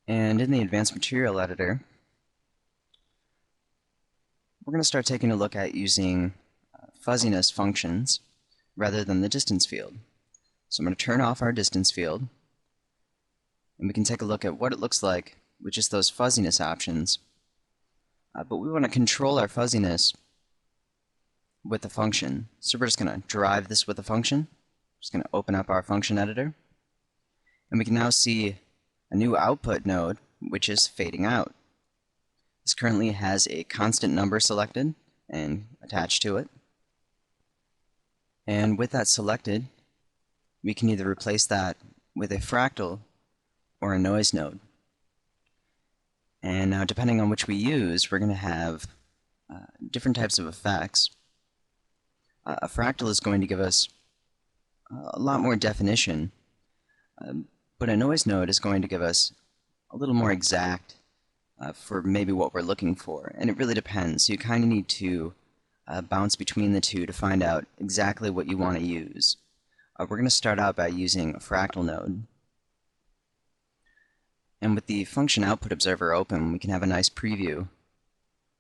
And in the Advanced Material Editor, we're going to start taking a look at using fuzziness functions rather than the distance field. So I'm going to turn off our distance field, and we can take a look at what it looks like with just those fuzziness options. But we want to control our fuzziness with the function. So we're just going to drive this with a function. Just going to open up our function editor, and we can now see a new output node, which is fading out. This currently has a constant number selected and attached to it. And with that selected, we can either replace that with a fractal or a noise node. And now, depending on which we use, we're going to have different types of effects. A fractal is going to give us a lot more definition, but a noise node is going to give us a little more exact for maybe what we're looking for. And it really depends. So you kind of need to bounce between the two to find out exactly what you want to use. We're going to start out by using a fractal node. And with the function output observer open, we can have a nice preview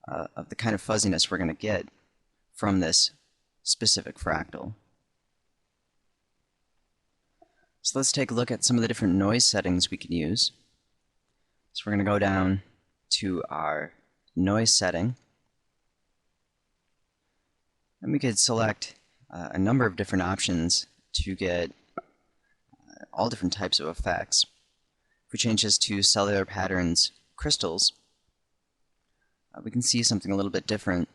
of the kind of fuzziness we're going to get from this specific fractal. So let's take a look at some of the different noise settings we can use. So we're going to go down to our noise setting, and we could select a number of different options to get all different types of effects. If we change this to cellular patterns crystals, we can see something a little bit different.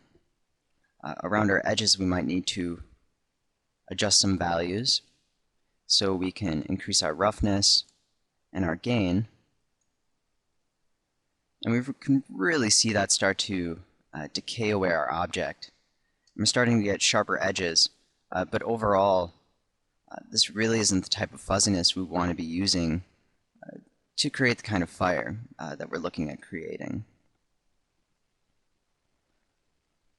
Around our edges, we might need to adjust some values so we can increase our roughness and our gain. And we can really see that start to decay away our object. We're starting to get sharper edges, but overall, this really isn't the type of fuzziness we want to be using to create the kind of fire that we're looking at creating.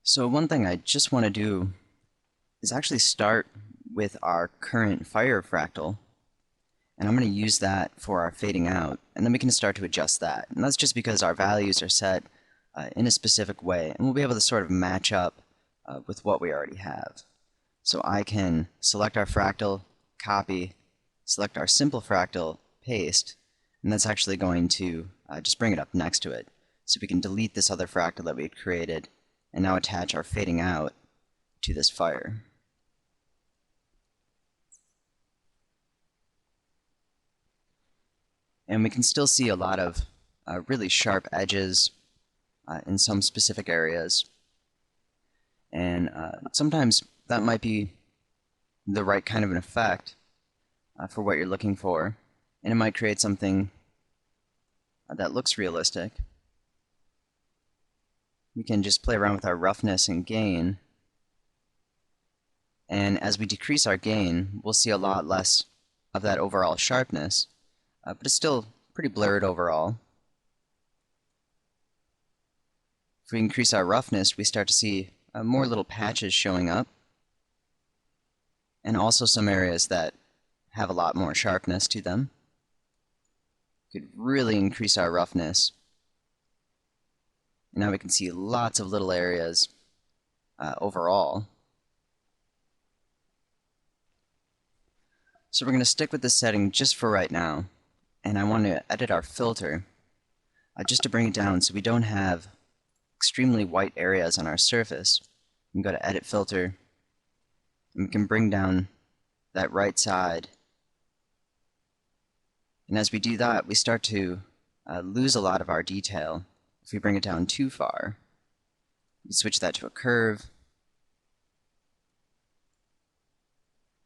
So one thing I just want to do is actually start with our current fire fractal, and I'm going to use that for our fading out, and then we can start to adjust that. And that's just because our values are set in a specific way, and we'll be able to sort of match up with what we already have. So I can select our fractal, copy, select our simple fractal, paste, and that's actually going to just bring it up next to it. So we can delete this other fractal that we had created and now attach our fading out to this fire. And we can still see a lot of really sharp edges in some specific areas. And sometimes that might be the right kind of an effect for what you're looking for. And it might create something that looks realistic. We can just play around with our roughness and gain. And as we decrease our gain, we'll see a lot less of that overall sharpness. But it's still pretty blurred overall. If we increase our roughness, we start to see more little patches showing up, and also some areas that have a lot more sharpness to them. We could really increase our roughness, and now we can see lots of little areas overall. So we're going to stick with this setting just for right now. And I want to edit our filter just to bring it down so we don't have extremely white areas on our surface. We can go to Edit Filter, and we can bring down that right side. And as we do that, we start to lose a lot of our detail. If we bring it down too far, we switch that to a curve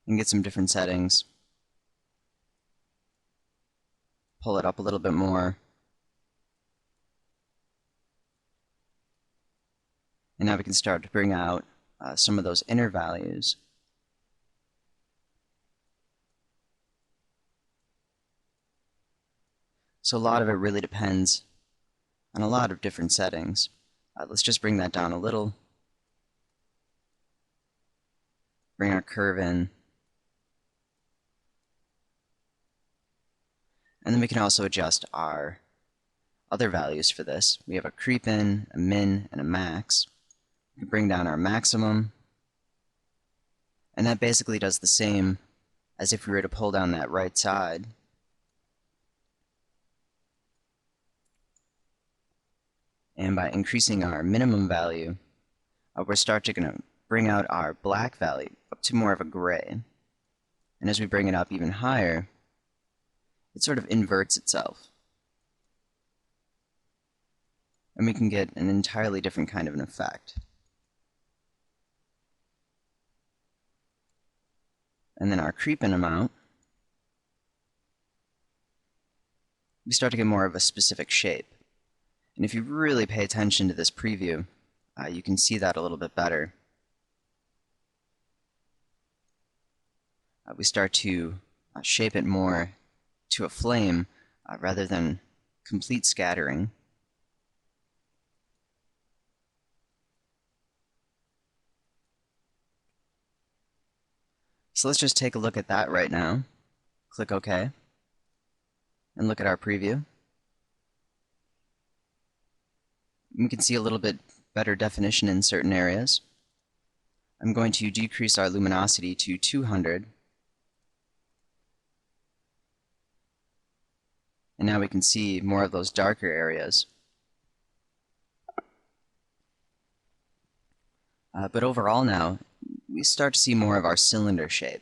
and get some different settings. Pull it up a little bit more. And now we can start to bring out some of those inner values. So a lot of it really depends on a lot of different settings. Let's just bring that down a little. Bring our curve in. And then we can also adjust our other values for this. We have a creep in, a min, and a max. We bring down our maximum, and that basically does the same as if we were to pull down that right side. And by increasing our minimum value, we're starting to bring out our black value up to more of a gray. And as we bring it up even higher, it sort of inverts itself. And we can get an entirely different kind of an effect. And then our creep in amount, we start to get more of a specific shape. And if you really pay attention to this preview, you can see that a little bit better. We start to shape it more to a flame rather than complete scattering. So let's just take a look at that right now. Click OK, and look at our preview. We can see a little bit better definition in certain areas. I'm going to decrease our luminosity to 200. And now we can see more of those darker areas. But overall now, we start to see more of our cylinder shape.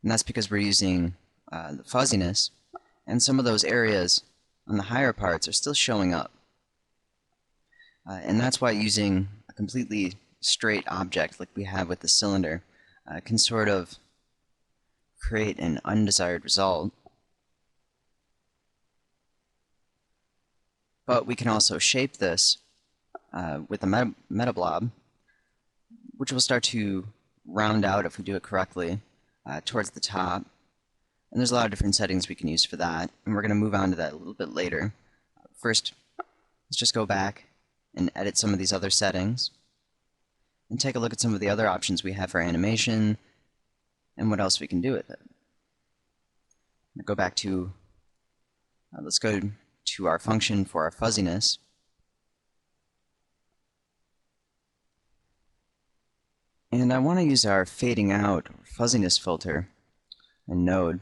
And that's because we're using the fuzziness, and some of those areas on the higher parts are still showing up. And that's why using a completely straight object like we have with the cylinder can sort of create an undesired result. But we can also shape this with a meta blob, which will start to round out if we do it correctly towards the top. And there's a lot of different settings we can use for that, and we're going to move on to that a little bit later. First, let's just go back and edit some of these other settings and take a look at some of the other options we have for animation and what else we can do with it. Go back to, let's go to our function for our fuzziness. And I want to use our fading out fuzziness filter and node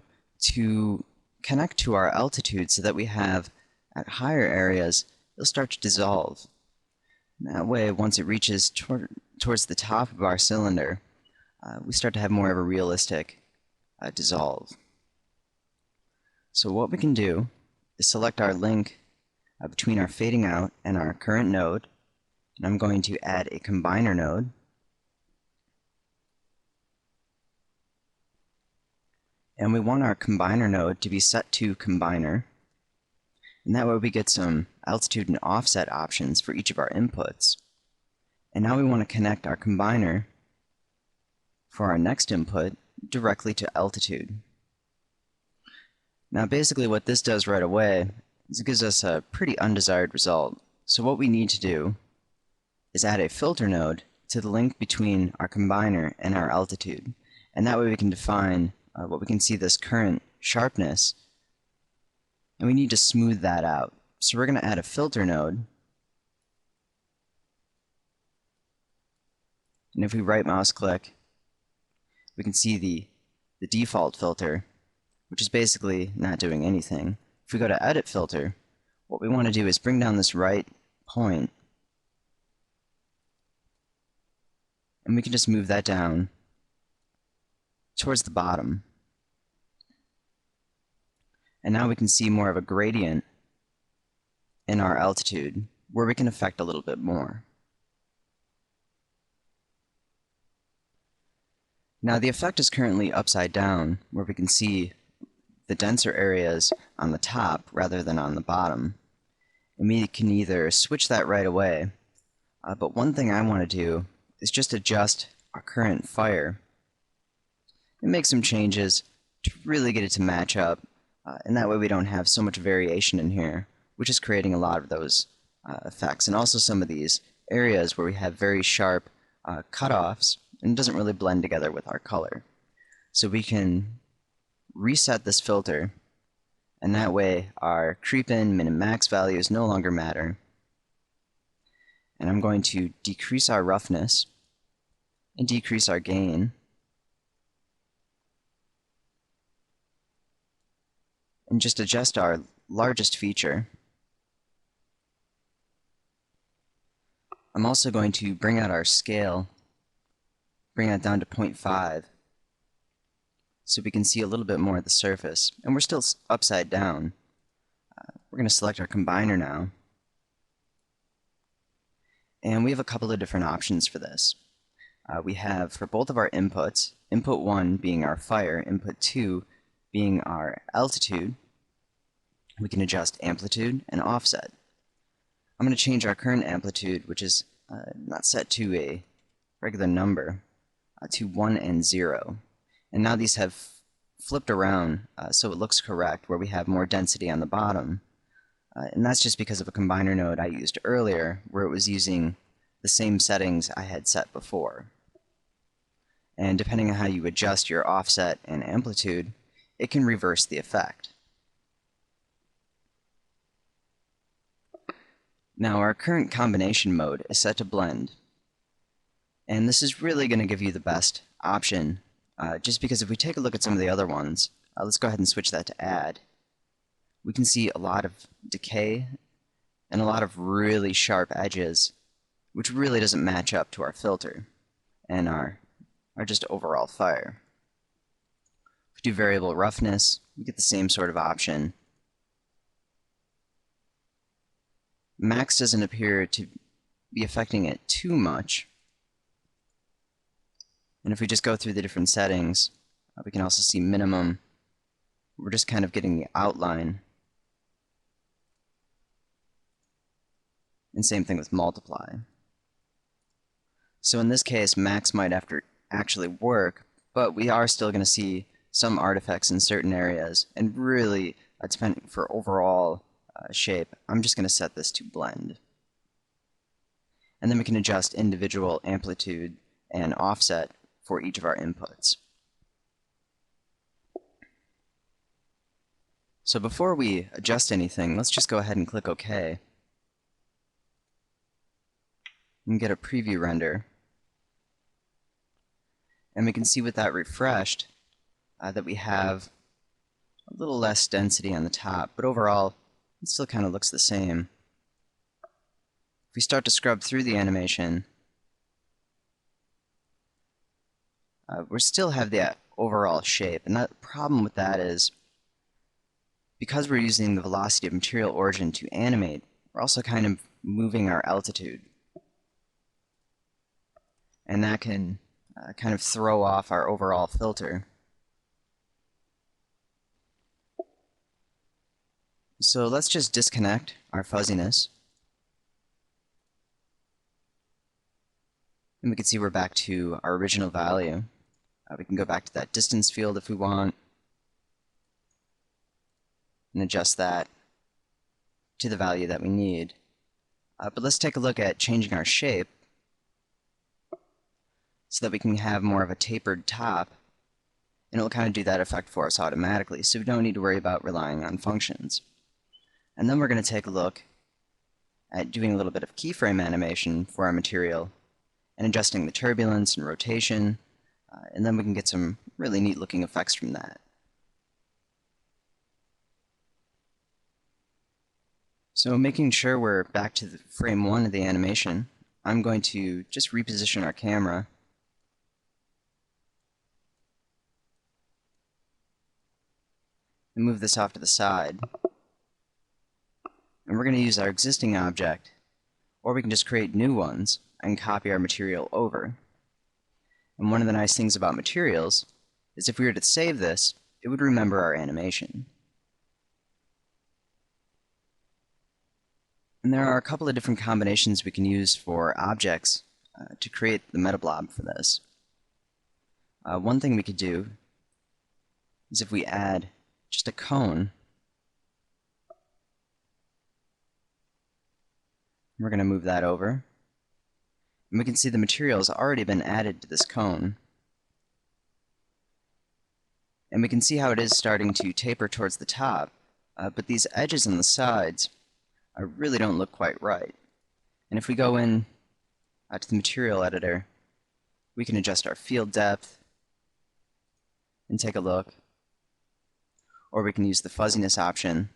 to connect to our altitude so that we have at higher areas, it'll start to dissolve. That way, once it reaches towards the top of our cylinder, we start to have more of a realistic dissolve. So what we can do is select our link between our fading out and our current node, and I'm going to add a combiner node. And we want our combiner node to be set to combiner, and that way we get some altitude and offset options for each of our inputs. And now we want to connect our combiner for our next input directly to altitude. Now basically what this does right away is it gives us a pretty undesired result. So what we need to do is add a filter node to the link between our combiner and our altitude. And that way we can define what we can see this current sharpness, and we need to smooth that out. So we're going to add a filter node, and if we right mouse click, we can see the default filter, which is basically not doing anything. If we go to edit filter, what we want to do is bring down this right point, and we can just move that down towards the bottom. And now we can see more of a gradient in our altitude where we can affect a little bit more. Now the effect is currently upside down, where we can see the denser areas on the top rather than on the bottom. And we can either switch that right away, but one thing I want to do is just adjust our current fire and make some changes to really get it to match up, and that way we don't have so much variation in here, which is creating a lot of those effects. And also some of these areas where we have very sharp cutoffs, and it doesn't really blend together with our color. So we can reset this filter And that way our creep in, min, and max values no longer matter. And I'm going to decrease our roughness and decrease our gain. And just adjust our largest feature. I'm also going to bring out our scale, bring that down to 0.5, so we can see a little bit more of the surface. And we're still upside down. We're going to select our combiner now. And we have a couple of different options for this. We have, for both of our inputs, input 1 being our fire, input 2 being our altitude, we can adjust amplitude and offset. I'm going to change our current amplitude, which is not set to a regular number, to 1 and 0. And now these have flipped around so it looks correct, where we have more density on the bottom. And that's just because of a combiner node I used earlier, where it was using the same settings I had set before. And depending on how you adjust your offset and amplitude, it can reverse the effect. Now our current combination mode is set to blend. And this is really going to give you the best option, just because if we take a look at some of the other ones, let's go ahead and switch that to add. We can see a lot of decay and a lot of really sharp edges, which really doesn't match up to our filter and our just overall fire. If we do variable roughness, we get the same sort of option. Max doesn't appear to be affecting it too much. And if we just go through the different settings, we can also see minimum. We're just kind of getting the outline. And same thing with multiply. So in this case, max might actually work, but we are still going to see some artifacts in certain areas. And really, depending for overall shape, I'm just going to set this to blend. And then we can adjust individual amplitude and offset for each of our inputs. So before we adjust anything, let's just go ahead and click OK. And get a preview render. And we can see with that refreshed that we have a little less density on the top, but overall it still kind of looks the same. If we start to scrub through the animation, we still have the overall shape, and the problem with that is because we're using the velocity of material origin to animate, we're also kind of moving our altitude. And that can kind of throw off our overall filter. So let's just disconnect our fuzziness. And we can see we're back to our original value. We can go back to that distance field if we want, and adjust that to the value that we need. But let's take a look at changing our shape so that we can have more of a tapered top, and it'll kind of do that effect for us automatically, so we don't need to worry about relying on functions. And then we're going to take a look at doing a little bit of keyframe animation for our material and adjusting the turbulence and rotation, and then we can get some really neat looking effects from that. So making sure we're back to the frame 1 of the animation, I'm going to just reposition our camera and move this off to the side. And we're going to use our existing object, or we can just create new ones and copy our material over. And one of the nice things about materials is if we were to save this, it would remember our animation. And there are a couple of different combinations we can use for objects to create the meta blob for this. One thing we could do is if we add just a cone, we're going to move that over, and we can see the material has already been added to this cone. And we can see how it is starting to taper towards the top, but these edges on the sides really don't look quite right. And if we go in to the material editor, we can adjust our field depth and take a look, or we can use the fuzziness option,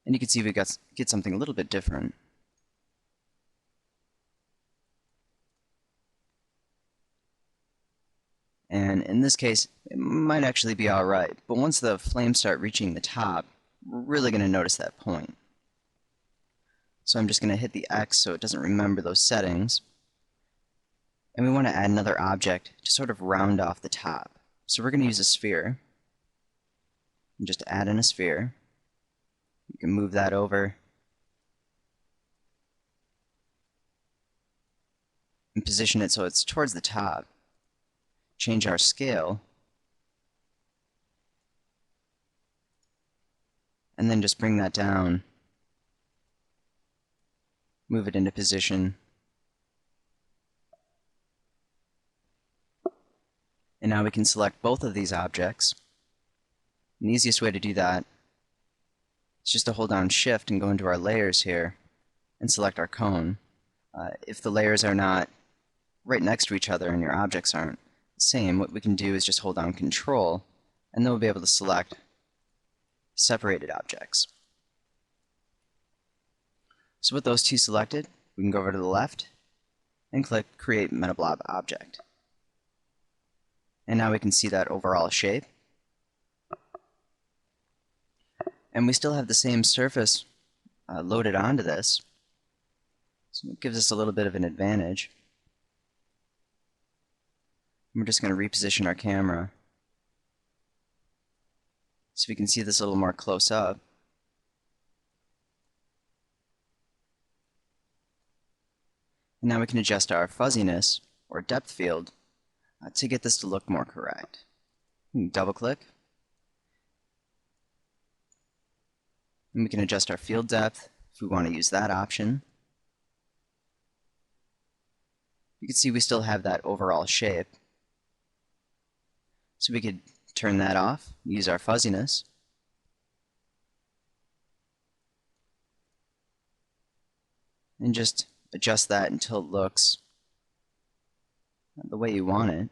and you can see we get something a little bit different. And in this case, it might actually be alright, but once the flames start reaching the top, we're really going to notice that point. So I'm just going to hit the X so it doesn't remember those settings. And we want to add another object to sort of round off the top. So we're going to use a sphere. And just add in a sphere. You can move that over and position it so it's towards the top. Change our scale. And then just bring that down. Move it into position. And now we can select both of these objects. And the easiest way to do that is just to hold down Shift and go into our layers here and select our cone. If the layers are not right next to each other and your objects aren't the same, what we can do is just hold down Control, and then we'll be able to select separated objects. So with those two selected, we can go over to the left and click Create MetaBlob Object. And now we can see that overall shape. And we still have the same surface loaded onto this, so it gives us a little bit of an advantage. We're just going to reposition our camera so we can see this a little more close up. And now we can adjust our fuzziness or depth field to get this to look more correct. Double click. And we can adjust our field depth if we want to use that option. You can see we still have that overall shape. So we could turn that off, use our fuzziness. And just adjust that until it looks the way you want it.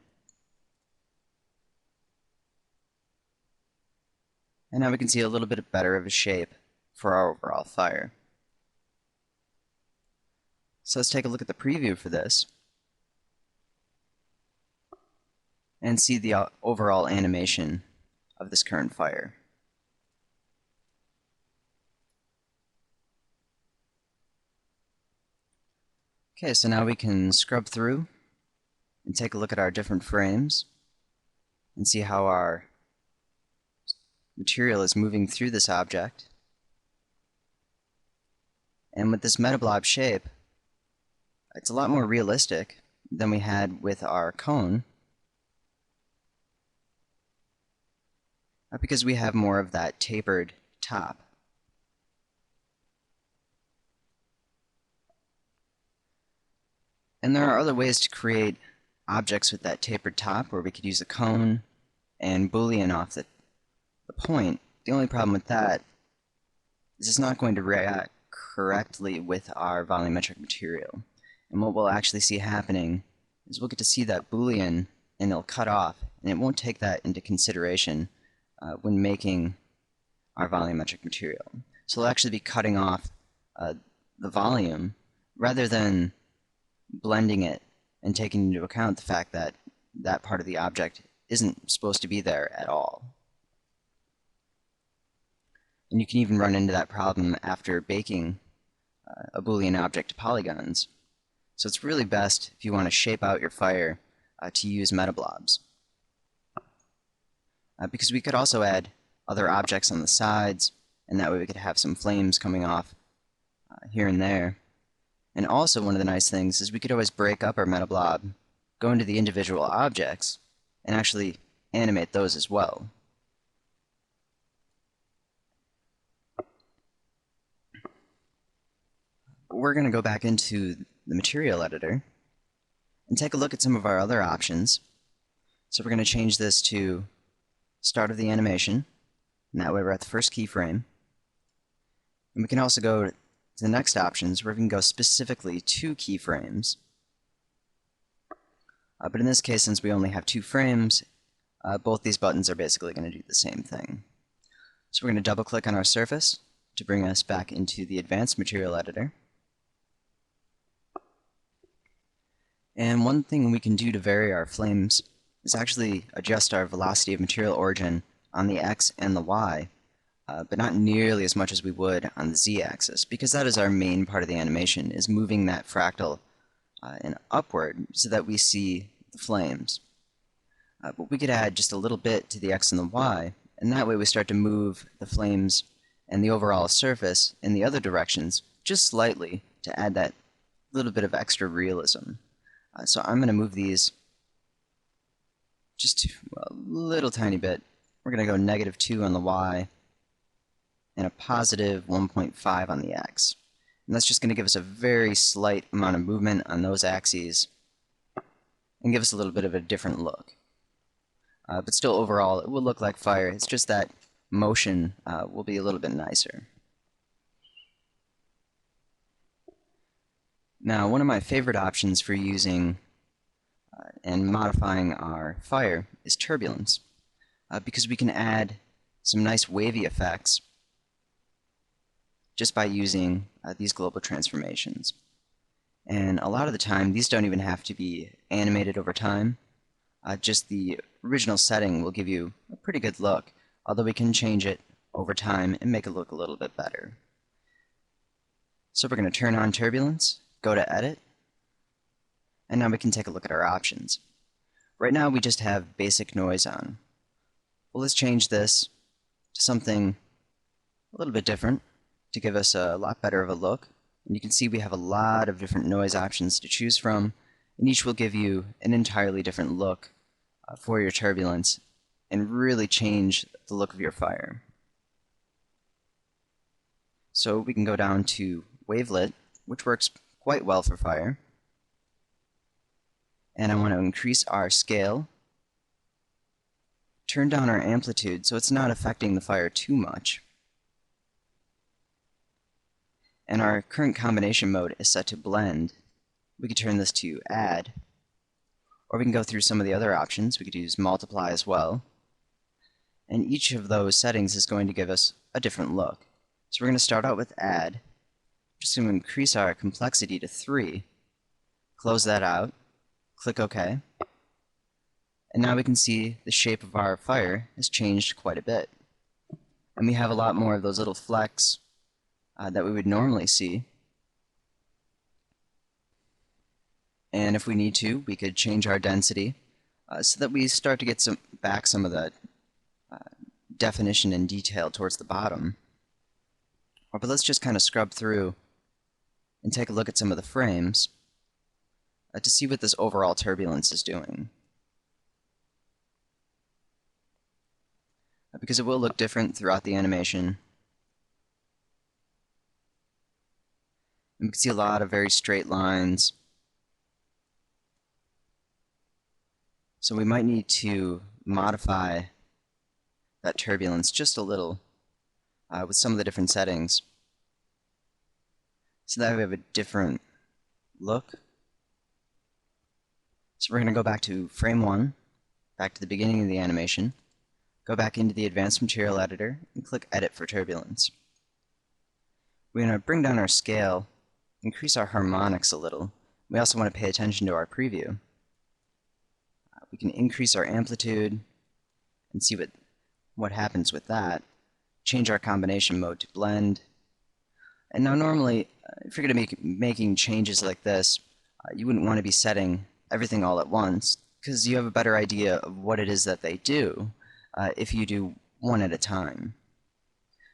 And now we can see a little bit better of a shape for our overall fire. So let's take a look at the preview for this and see the overall animation of this current fire. Okay, so now we can scrub through and take a look at our different frames and see how our material is moving through this object. And with this metablob shape, it's a lot more realistic than we had with our cone, because we have more of that tapered top. And there are other ways to create objects with that tapered top, where we could use a cone and boolean off the point. The only problem with that is it's not going to react correctly with our volumetric material. And what we'll actually see happening is we'll get to see that boolean and it'll cut off, and it won't take that into consideration when making our volumetric material. So it'll actually be cutting off the volume rather than blending it and taking into account the fact that that part of the object isn't supposed to be there at all. And you can even run into that problem after baking a Boolean object to polygons. So it's really best, if you want to shape out your fire, to use metablobs. Because we could also add other objects on the sides, and that way we could have some flames coming off here and there. And also, one of the nice things is we could always break up our metablob, go into the individual objects, and actually animate those as well. We're going to go back into the material editor and take a look at some of our other options. So we're going to change this to start of the animation, And that way we're at the first keyframe. And we can also go to the next options where we can go specifically 2 keyframes. But in this case, since we only have 2 frames, both these buttons are basically going to do the same thing. So we're going to double click on our surface to bring us back into the Advanced Material Editor. And one thing we can do to vary our flames is actually adjust our velocity of material origin on the X and the Y, but not nearly as much as we would on the Z-axis, because that is our main part of the animation, is moving that fractal and upward so that we see the flames. But we could add just a little bit to the X and the Y, and that way we start to move the flames and the overall surface in the other directions just slightly to add that little bit of extra realism. So I'm going to move these just a little tiny bit. We're going to go -2 on the Y and a positive 1.5 on the X. And that's just going to give us a very slight amount of movement on those axes and give us a little bit of a different look. But still, overall, it will look like fire. It's just that motion will be a little bit nicer. Now, one of my favorite options for using and modifying our fire is Turbulence, because we can add some nice wavy effects just by using these global transformations. And a lot of the time, these don't even have to be animated over time. Just the original setting will give you a pretty good look, although we can change it over time and make it look a little bit better. So we're going to turn on Turbulence, go to Edit, and now we can take a look at our options. Right now we just have basic noise on. Well, let's change this to something a little bit different to give us a lot better of a look. And you can see we have a lot of different noise options to choose from, and each will give you an entirely different look for your turbulence and really change the look of your fire. So we can go down to Wavelet, which works quite well for fire. And I want to increase our scale, turn down our amplitude so it's not affecting the fire too much. And our current combination mode is set to blend. We could turn this to add, or we can go through some of the other options. We could use multiply as well. And each of those settings is going to give us a different look. So we're going to start out with add. Just going to increase our complexity to 3. Close that out. Click OK. And now we can see the shape of our fire has changed quite a bit. And we have a lot more of those little flecks that we would normally see. And if we need to, we could change our density so that we start to get back some of that definition and detail towards the bottom. But let's just kind of scrub through and take a look at some of the frames to see what this overall turbulence is doing. Because it will look different throughout the animation. And we can see a lot of very straight lines. So we might need to modify that turbulence just a little with some of the different settings so that we have a different look. So we're going to go back to frame 1, back to the beginning of the animation, go back into the Advanced Material Editor, and click Edit for Turbulence. We're going to bring down our scale, increase our harmonics a little. We also want to pay attention to our preview. We can increase our amplitude and see what happens with that. Change our combination mode to blend. And now normally, if you're going to be making changes like this, you wouldn't want to be setting everything all at once, because you have a better idea of what it is that they do if you do one at a time.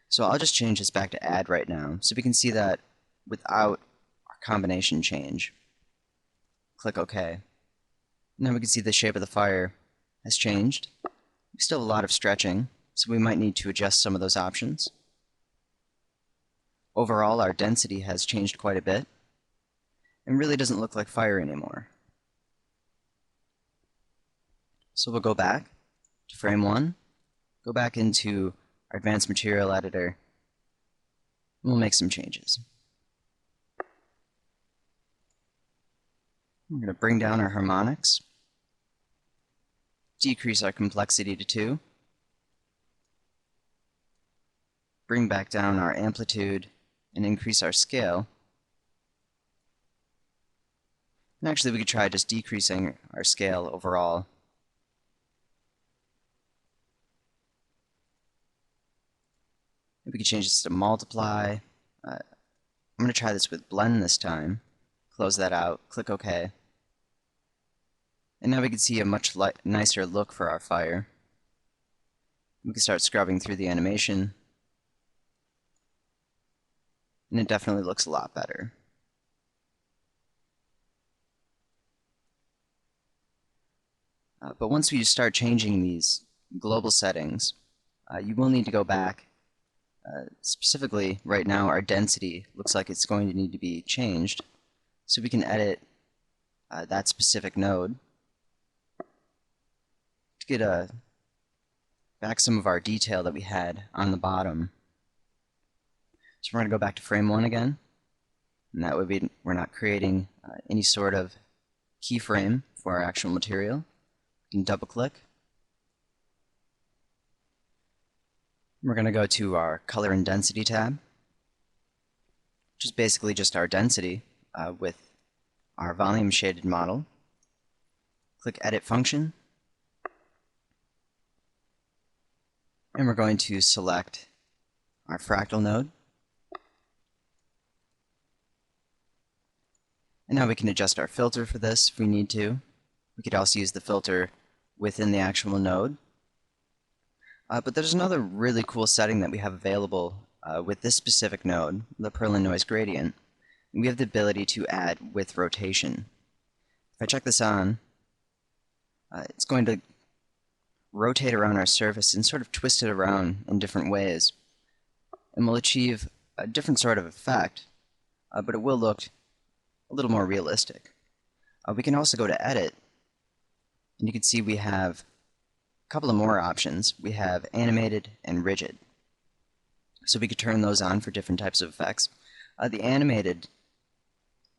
So I'll just change this back to add right now, so we can see that without our combination change. Click OK. Now we can see the shape of the fire has changed. We still have a lot of stretching, so we might need to adjust some of those options. Overall, our density has changed quite a bit, and really doesn't look like fire anymore. So we'll go back to frame 1, go back into our advanced material editor. We'll make some changes. We're going to bring down our harmonics, decrease our complexity to 2, bring back down our amplitude, and increase our scale. And actually we could try just decreasing our scale overall. We could change this to multiply. I'm going to try this with blend this time. Close that out, click OK. And now we can see a much nicer look for our fire. We can start scrubbing through the animation. And it definitely looks a lot better. But once we start changing these global settings, you will need to go back. Specifically, right now, our density looks like it's going to need to be changed. So we can edit that specific node to get back some of our detail that we had on the bottom. So we're going to go back to frame 1 again. And that way we're not creating any sort of keyframe for our actual material. We can double click. We're going to go to our color and density tab, which is basically just our density with our volume shaded model. Click edit function. And we're going to select our fractal node. And now we can adjust our filter for this if we need to. We could also use the filter within the actual node. But there's another really cool setting that we have available with this specific node, the Perlin noise gradient. And we have the ability to add with rotation. If I check this on, it's going to rotate around our surface and sort of twist it around in different ways. And we'll achieve a different sort of effect, but it will look a little more realistic. We can also go to edit, and you can see we have a couple of more options. We have animated and rigid. So we could turn those on for different types of effects. The animated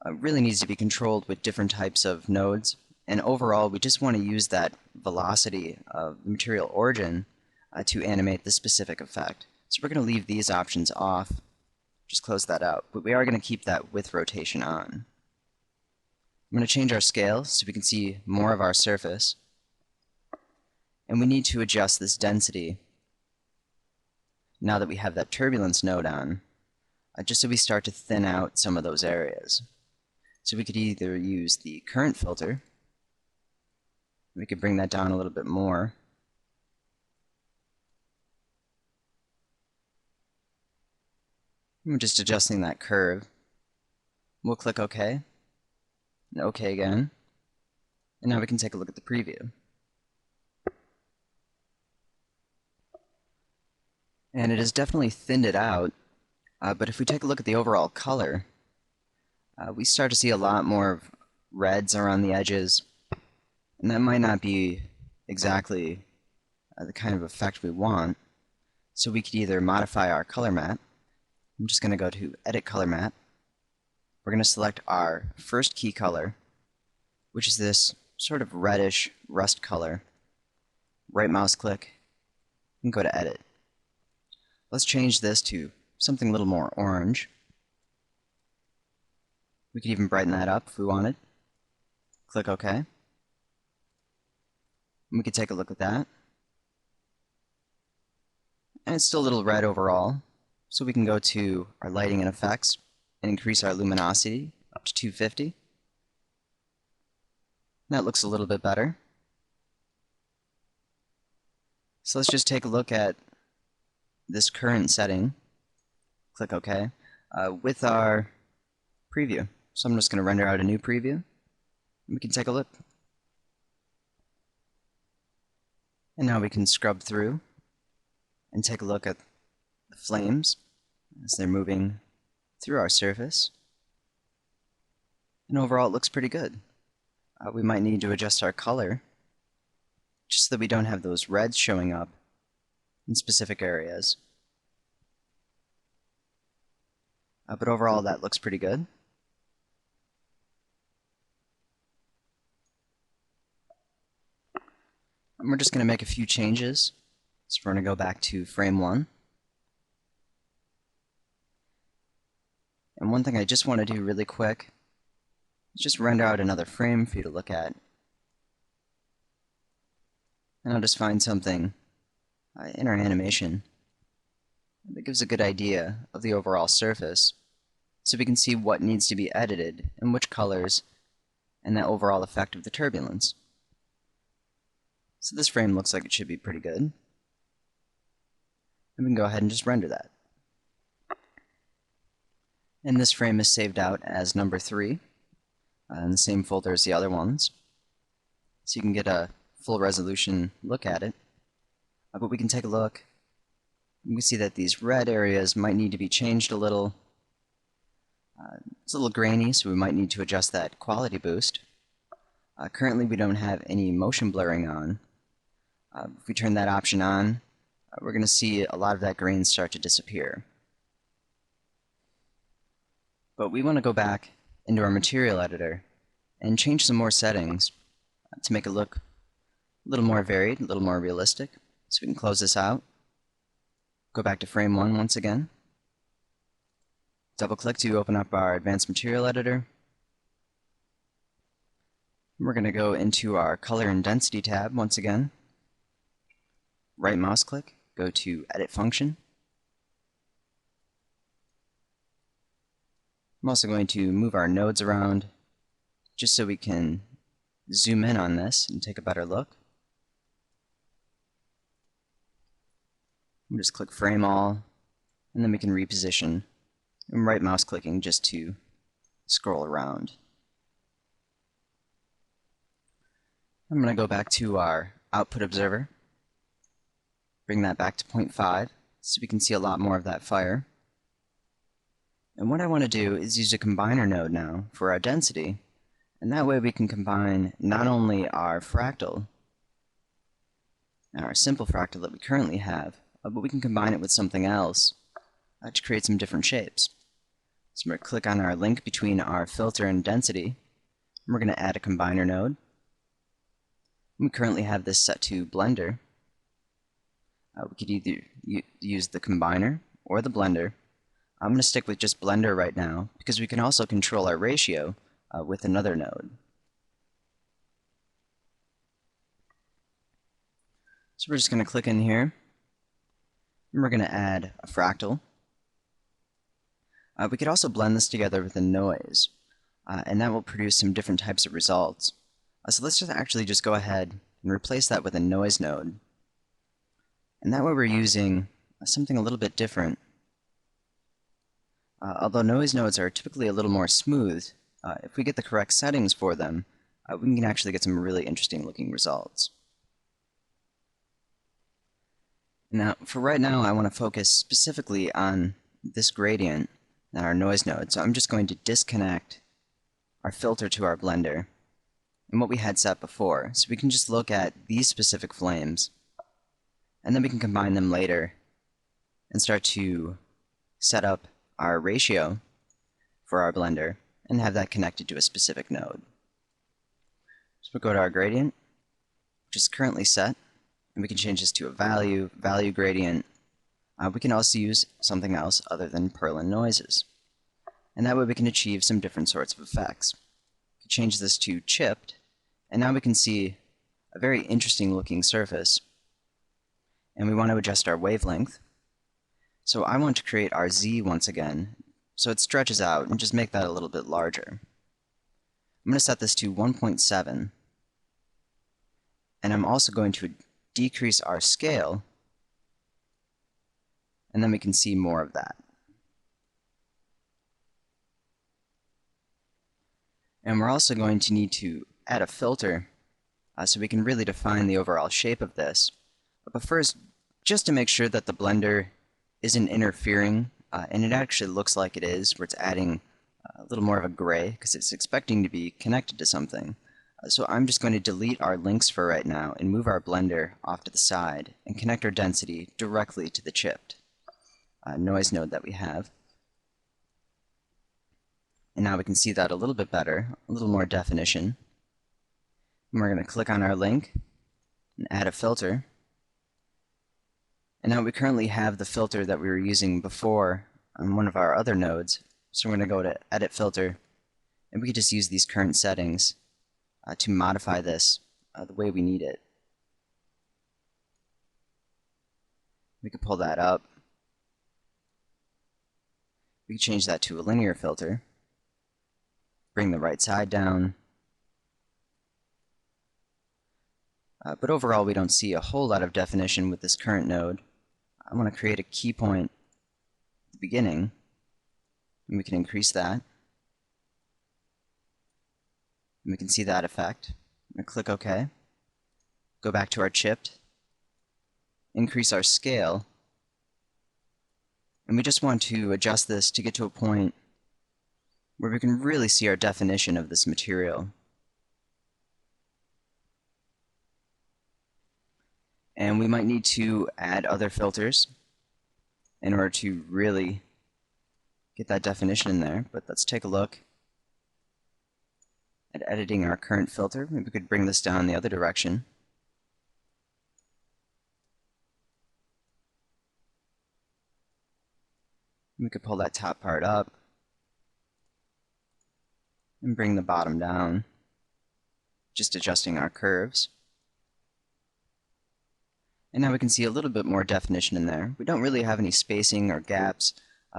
really needs to be controlled with different types of nodes, and overall we just want to use that velocity of the material origin to animate the specific effect. So we're going to leave these options off, just close that out, but we are going to keep that with rotation on. I'm going to change our scale so we can see more of our surface. And we need to adjust this density now that we have that turbulence node on, just so we start to thin out some of those areas. So we could either use the current filter, we could bring that down a little bit more. I'm just adjusting that curve. We'll click OK. And OK again. And now we can take a look at the preview. And it has definitely thinned it out, but if we take a look at the overall color, we start to see a lot more of reds around the edges, and that might not be exactly the kind of effect we want. So we could either modify our color map. I'm just going to go to Edit Color Map. We're going to select our first key color, which is this sort of reddish rust color. Right mouse click and go to Edit. Let's change this to something a little more orange. We could even brighten that up if we wanted. Click OK. And we could take a look at that. And it's still a little red overall, so we can go to our lighting and effects and increase our luminosity up to 250. That looks a little bit better. So let's just take a look at this current setting. Click OK with our preview. So I'm just going to render out a new preview, and we can take a look. And now we can scrub through and take a look at the flames as they're moving through our surface. And overall it looks pretty good. We might need to adjust our color just so that we don't have those reds showing up in specific areas. But overall, that looks pretty good. And we're just going to make a few changes. So we're going to go back to frame 1. And one thing I just want to do really quick is just render out another frame for you to look at. And I'll just find something in our animation that gives a good idea of the overall surface, so we can see what needs to be edited and which colors and the overall effect of the turbulence. So this frame looks like it should be pretty good. And we can go ahead and just render that. And this frame is saved out as number 3 in the same folder as the other ones. So you can get a full resolution look at it. But we can take a look. We can see that these red areas might need to be changed a little. It's a little grainy, so we might need to adjust that quality boost. Currently we don't have any motion blurring on. If we turn that option on, we're going to see a lot of that grain start to disappear. But we want to go back into our material editor and change some more settings to make it look a little more varied, a little more realistic. So we can close this out, go back to frame 1 once again, double click to open up our advanced material editor. We're going to go into our color and density tab once again, right mouse click, go to edit function. I'm also going to move our nodes around just so we can zoom in on this and take a better look. We'll just click frame all, and then we can reposition. I'm right mouse clicking just to scroll around. I'm going to go back to our output observer, bring that back to 0.5 so we can see a lot more of that fire. And what I want to do is use a combiner node now for our density, and that way we can combine not only our fractal, our simple fractal that we currently have, but we can combine it with something else to create some different shapes. So we're going to click on our link between our filter and density, and we're going to add a combiner node. We currently have this set to blender. We could either use the combiner or the blender. I'm going to stick with just blender right now because we can also control our ratio with another node. So we're just going to click in here, and we're going to add a fractal. We could also blend this together with a noise, and that will produce some different types of results. So let's just go ahead and replace that with a noise node. And that way we're using something a little bit different. Although noise nodes are typically a little more smooth, if we get the correct settings for them, we can actually get some really interesting looking results. Now, for right now, I want to focus specifically on this gradient and our noise node. So I'm just going to disconnect our filter to our blender and what we had set before. So we can just look at these specific flames, and then we can combine them later and start to set up our ratio for our blender and have that connected to a specific node. So we'll go to our gradient, which is currently set, and we can change this to a value gradient. We can also use something else other than Perlin noises. And that way we can achieve some different sorts of effects. We can change this to chipped, and now we can see a very interesting looking surface. And we want to adjust our wavelength. So I want to create our Z once again, so it stretches out, and just make that a little bit larger. I'm going to set this to 1.7, and I'm also going to decrease our scale, and then we can see more of that. And we're also going to need to add a filter so we can really define the overall shape of this. But first, just to make sure that the blender isn't interfering, and it actually looks like it is, where it's adding a little more of a gray, because it's expecting to be connected to something. So I'm just going to delete our links for right now and move our blender off to the side and connect our density directly to the chipped noise node that we have. And now we can see that a little bit better, a little more definition. And we're going to click on our link and add a filter. And now we currently have the filter that we were using before on one of our other nodes. So we're going to go to Edit Filter, and we can just use these current settings to modify this the way we need it. We could pull that up. We can change that to a linear filter. Bring the right side down. But overall, we don't see a whole lot of definition with this current node. I want to create a key point at the beginning, and we can increase that. And we can see that effect. I'm going to click OK. Go back to our chipped. Increase our scale. And we just want to adjust this to get to a point where we can really see our definition of this material. And we might need to add other filters in order to really get that definition in there. But let's take a look at editing our current filter. Maybe we could bring this down the other direction. We could pull that top part up and bring the bottom down, just adjusting our curves. And now we can see a little bit more definition in there. We don't really have any spacing or gaps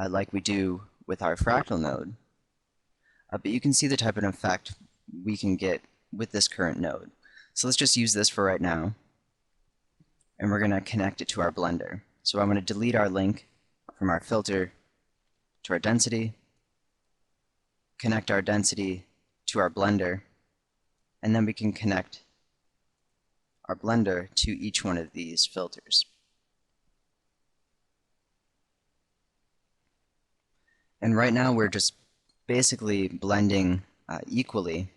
like we do with our fractal node. But you can see the type of effect we can get with this current node. So let's just use this for right now. And we're going to connect it to our blender. So I'm going to delete our link from our filter to our density, connect our density to our blender, and then we can connect our blender to each one of these filters. And right now we're just basically blending equally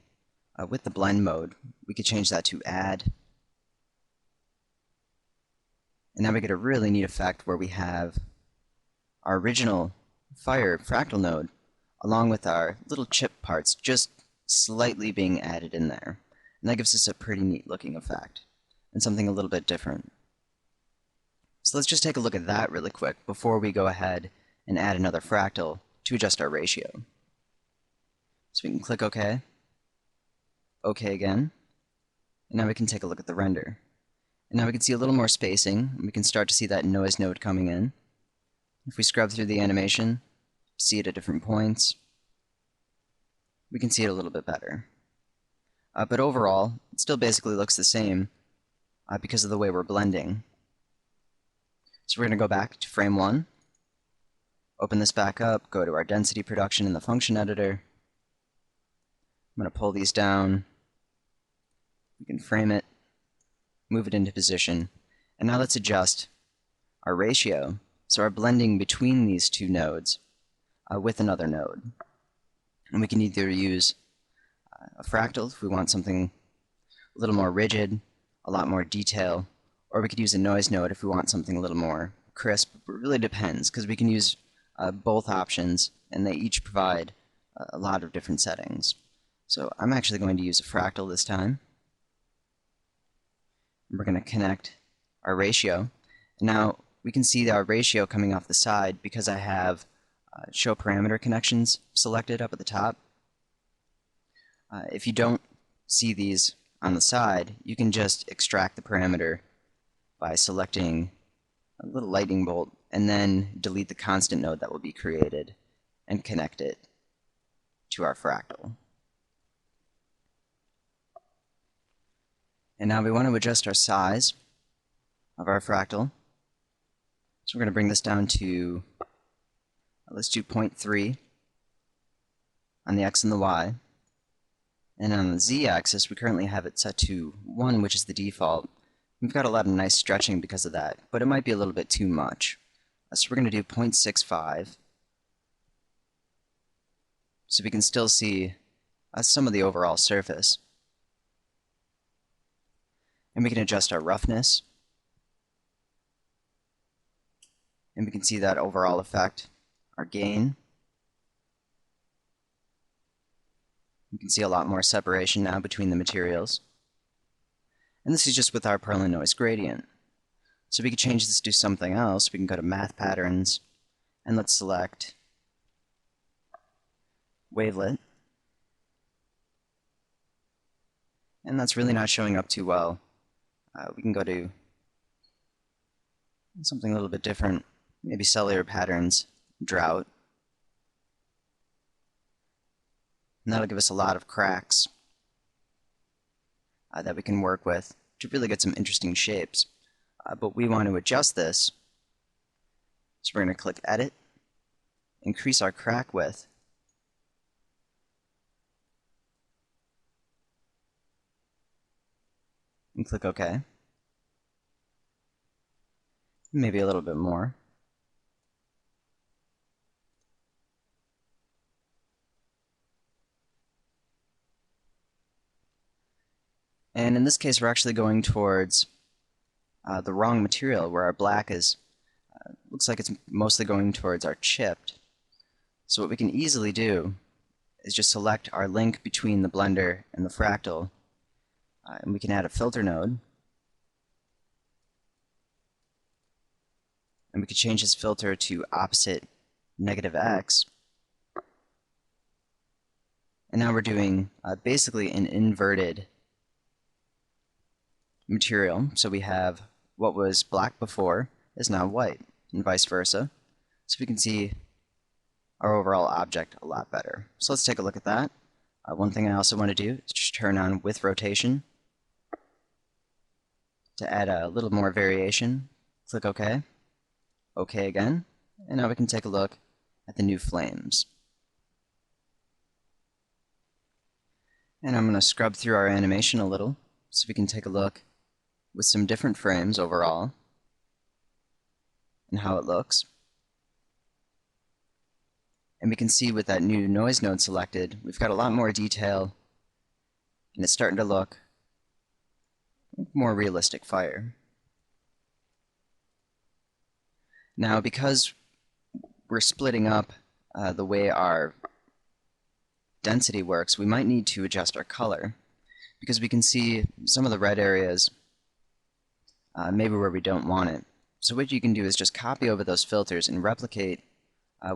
with the blend mode. We could change that to add. And now we get a really neat effect where we have our original Fire fractal node along with our little chip parts just slightly being added in there. And that gives us a pretty neat looking effect and something a little bit different. So let's just take a look at that really quick before we go ahead and add another fractal to adjust our ratio. So we can click OK, OK again, and now we can take a look at the render. And now we can see a little more spacing, and we can start to see that noise node coming in. If we scrub through the animation, see it at different points, we can see it a little bit better. But overall, it still basically looks the same because of the way we're blending. So we're going to go back to frame 1, open this back up, go to our density production in the function editor. I'm going to pull these down. We can frame it, move it into position, and now let's adjust our ratio. So our blending between these two nodes with another node. And we can either use a fractal if we want something a little more rigid, a lot more detail, or we could use a noise node if we want something a little more crisp. It really depends, because we can use both options, and they each provide a lot of different settings. So I'm actually going to use a fractal this time. We're going to connect our ratio. Now we can see our ratio coming off the side because I have show parameter connections selected up at the top. If you don't see these on the side, you can just extract the parameter by selecting a little lightning bolt and then delete the constant node that will be created and connect it to our fractal. And now we want to adjust our size of our fractal. So we're going to bring this down to, let's do 0.3 on the X and the Y. And on the Z-axis, we currently have it set to 1, which is the default. We've got a lot of nice stretching because of that, but it might be a little bit too much. So we're going to do 0.65. So we can still see some of the overall surface. And we can adjust our roughness. And we can see that overall effect, our gain. You can see a lot more separation now between the materials. And this is just with our Perlin noise gradient. So we could change this to something else. We can go to Math Patterns, and let's select Wavelet. And that's really not showing up too well. We can go to something a little bit different, maybe Cellular Patterns, Drought. And that'll give us a lot of cracks that we can work with to really get some interesting shapes. But we want to adjust this, so we're going to click Edit, increase our crack width, and click OK. Maybe a little bit more. And in this case, we're actually going towards the wrong material, where our black is, looks like it's mostly going towards our chipped. So what we can easily do is just select our link between the blender and the fractal, and we can add a filter node. And we could change this filter to opposite -X. And now we're doing basically an inverted material. So we have what was black before is now white, and vice versa. So we can see our overall object a lot better. So let's take a look at that. One thing I also want to do is just turn on with rotation to add a little more variation. Click OK. OK again. And now we can take a look at the new flames. And I'm going to scrub through our animation a little so we can take a look with some different frames overall and how it looks. And we can see with that new noise node selected, we've got a lot more detail, and it's starting to look more realistic fire. Now, because we're splitting up the way our density works, we might need to adjust our color, because we can see some of the red areas maybe where we don't want it. So what you can do is just copy over those filters and replicate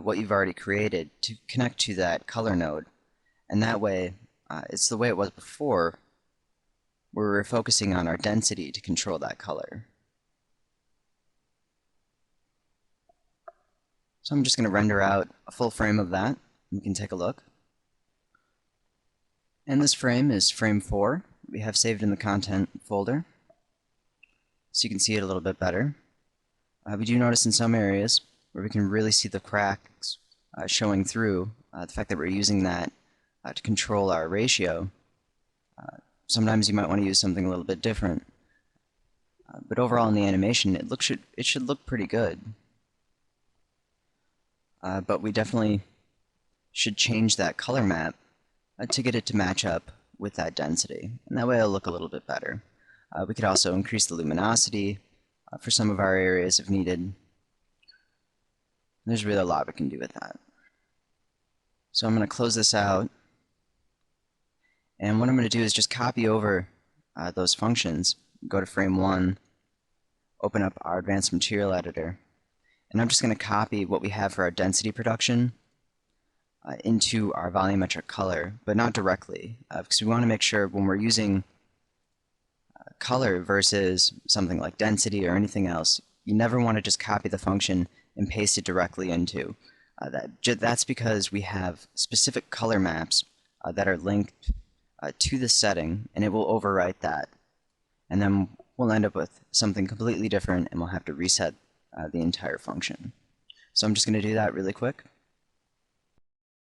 what you've already created to connect to that color node. And that way, it's the way it was before, where we're focusing on our density to control that color. So I'm just going to render out a full frame of that. We can take a look. And this frame is frame 4. We have saved in the content folder, so you can see it a little bit better. We do notice in some areas where we can really see the cracks showing through, the fact that we're using that to control our ratio. Sometimes you might want to use something a little bit different. But overall in the animation, it should look pretty good. But we definitely should change that color map to get it to match up with that density. And that way it'll look a little bit better. We could also increase the luminosity for some of our areas if needed. There's really a lot we can do with that. So I'm going to close this out. And what I'm going to do is just copy over those functions, go to frame 1, open up our advanced material editor, and I'm just going to copy what we have for our density production into our volumetric color, but not directly, because we want to make sure when we're using color versus something like density or anything else, you never want to just copy the function and paste it directly into. That's because we have specific color maps that are linked to the setting, and it will overwrite that. And then we'll end up with something completely different, and we'll have to reset the entire function. So I'm just going to do that really quick.